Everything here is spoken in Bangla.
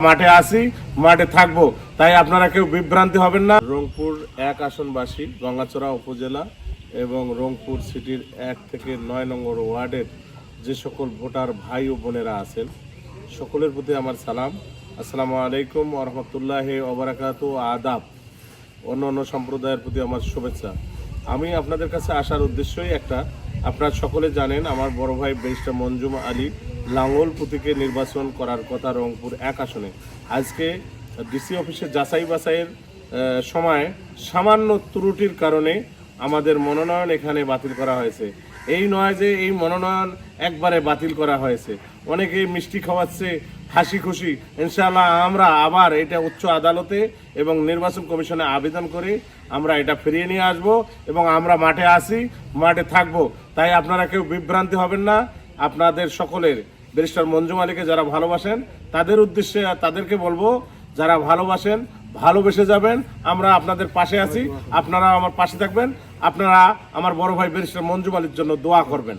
মাঠে আসি, মাঠে থাকবো, তাই আপনারা কেউ বিভ্রান্তি হবেন না। রংপুর 1 আসনবাসী, গঙ্গাচড়া উপজেলা এবং রংপুর সিটির 1 থেকে 9 নম্বর ওয়ার্ডের যে সকল ভোটার ভাই ও বোনেরা আছেন, সকলের প্রতি আমার সালাম। আসসালামু আলাইকুম ওয়া রাহমাতুল্লাহি ওয়া বারাকাতুহু। আদাব। অন্য সম্প্রদায়ের প্রতি আমার শুভেচ্ছা। আমি আপনাদের কাছে আসার উদ্দেশ্যই একটা, আপনারা সকলে জানেন আমার বড় ভাই ব্যারিস্টার মনজুম আলী লাঙ্গল প্রতীকে নির্বাচন করার কথা রংপুর 1 আসনে। আজকে ডিসি অফিসে যাচাই বাছাইয়ের সময় সামান্য ত্রুটির কারণে আমাদের মনোনয়ন এখানে বাতিল করা হয়েছে। এই নয় যে এই মনোনয়ন একবারে বাতিল করা হয়েছে, অনেকেই মিষ্টি খাওয়াচ্ছে, হাসি খুশি। ইনশাআল্লাহ আমরা আবার এটা উচ্চ আদালতে এবং নির্বাচন কমিশনে আবেদন করে আমরা এটা ফিরিয়ে নিয়ে আসব এবং আমরা মাঠে আসি, মাঠে থাকব, তাই আপনারা কেউ বিভ্রান্তি হবেন না। আপনাদের সকলের ব্যারিস্টার মনজুম আলীকে যারা ভালোবাসেন তাদের উদ্দেশ্যে তাদেরকে বলবো, যারা ভালোবাসেন ভালোবেসে যাবেন, আমরা আপনাদের পাশে আছি, আপনারা আমার পাশে থাকবেন, আপনারা আমার বড় ভাই ব্যারিস্টার মনজুম আলীর জন্য দোয়া করবেন।